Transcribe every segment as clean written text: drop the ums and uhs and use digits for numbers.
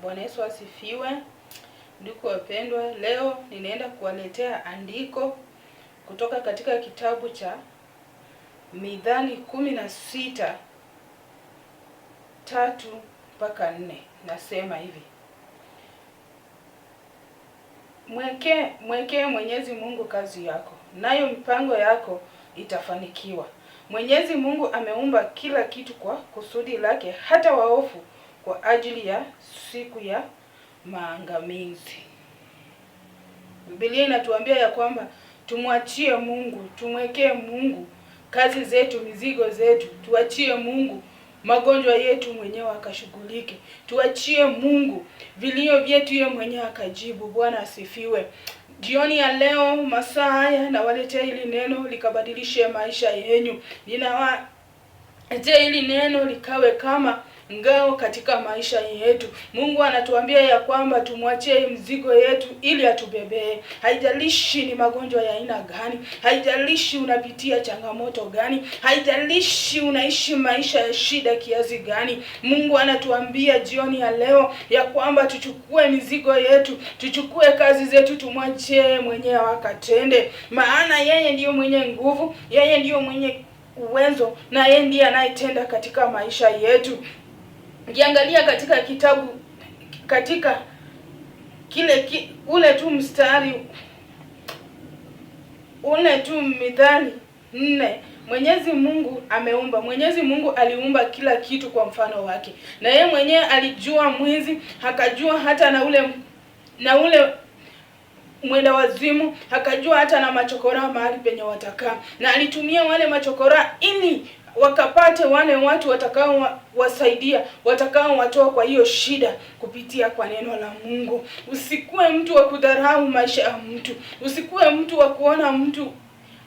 Bwana Yesu asifiwe. Ndugu wapendwa, leo ninaenda kuwaletea andiko kutoka katika kitabu cha Mithali 16:3-4. Nasema hivi: Mwekee Mwenyezi Mungu kazi yako, nayo mipango yako itafanikiwa. Mwenyezi Mungu ameumba kila kitu kwa kusudi lake, hata waofu kwa ajili ya siku ya maangamizi. Biblia inatuambia ya kwamba tumwachie Mungu, tumwekee Mungu kazi zetu, mizigo zetu. Tuachie Mungu magonjwa yetu, mwenyewe akashughulike. Tuachie Mungu vilio vyetu, yeye mwenyewe akajibu. Bwana asifiwe. Jioni ya leo, masaa haya, nawaletea hili neno likabadilishe maisha yenu. Ninawaletea hili neno likawe kama ngao katika maisha yetu. Mungu anatuambia ya kwamba tumwachie mzigo yetu ili atubebee. Haijalishi ni magonjwa ya aina gani, haijalishi unapitia changamoto gani, haijalishi unaishi maisha ya shida kiasi gani. Mungu anatuambia jioni ya leo ya kwamba tuchukue mizigo yetu, tuchukue kazi zetu, tumwachie mwenyewe akatende. Maana yeye ndiyo mwenye nguvu, yeye ndiyo mwenye uwezo, na yeye ndiye anayetenda katika maisha yetu. Ukiangalia katika kitabu, katika ule tu mstari ule tu Mithali 4, Mwenyezi Mungu ameumba. Mwenyezi Mungu aliumba kila kitu kwa mfano wake, na yeye mwenyewe alijua mwizi, akajua hata na ule mwenda wazimu, akajua hata na machokora mahali penye watakaa, na alitumia wale machokora ili wakapate wale watu watakao wasaidia, watakao watoa kwa hiyo shida kupitia kwa neno la Mungu. Usikue mtu wa kudharau maisha ya mtu. Usikue mtu wa kuona mtu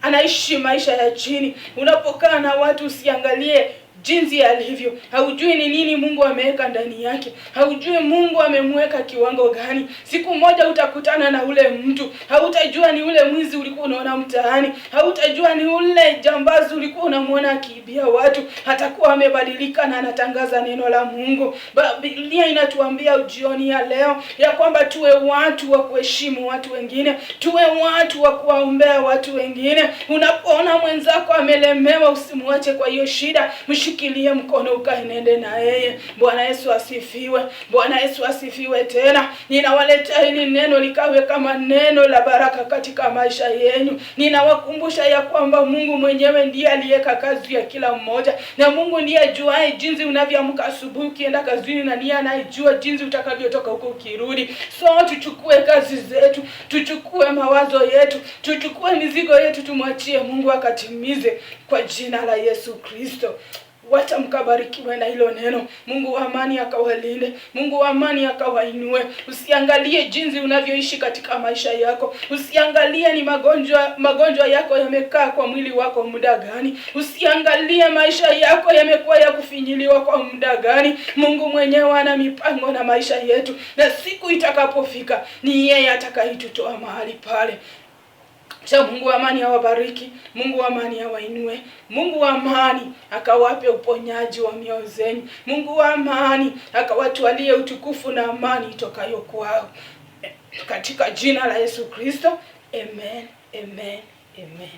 anaishi maisha ya chini. Unapokaa na watu usiangalie jinsi alivyo. Haujui ni nini Mungu ameweka ndani yake. Haujui Mungu amemweka kiwango gani. Siku moja utakutana na ule mtu. Hautajua ni ule mwizi ulikuwa unaona mtaani. Hautajua ni ule jambazi ulikuwa unamwona akiibia watu. Hatakuwa amebadilika na anatangaza neno la Mungu. Biblia inatuambia jioni ya leo ya kwamba tuwe watu wa kuheshimu watu wengine. Tuwe watu wa kuwaombea watu wengine. Unapoona mwenzako amelemewa, usimwache kwa hiyo shida. Mshikilie mkono ukaenende na yeye. Bwana Yesu asifiwe. Bwana Yesu asifiwe tena. Ninawaletea hili neno likawe kama neno la baraka katika maisha yenu. Ninawakumbusha ya kwamba Mungu mwenyewe ndiye aliyeka kazi ya kila mmoja, na Mungu ndiye ajuaye jinsi unavyoamka asubuhi ukienda kazini, na ndiye anayejua jinsi utakavyotoka huko ukirudi. So tuchukue kazi zetu, tuchukue mawazo yetu, tuchukue mizigo yetu, tumwachie Mungu akatimize kwa jina la Yesu Kristo. Wacha mkabarikiwe na hilo neno. Mungu wa amani akawalinde. Mungu wa amani akawainue. Usiangalie jinsi unavyoishi katika maisha yako. Usiangalie ni magonjwa yako yamekaa kwa mwili wako muda gani. Usiangalie maisha yako yamekuwa ya kufinyiliwa kwa muda gani. Mungu mwenyewe ana mipango na maisha yetu, na siku itakapofika ni yeye atakayetutoa mahali pale. Mungu wa amani awabariki. Mungu wa amani awainue. Mungu wa amani akawape uponyaji wa mioyo zenu. Mungu wa amani akawatwalie utukufu na amani itokayo kwao. Katika jina la Yesu Kristo. Amen. Amen. Amen.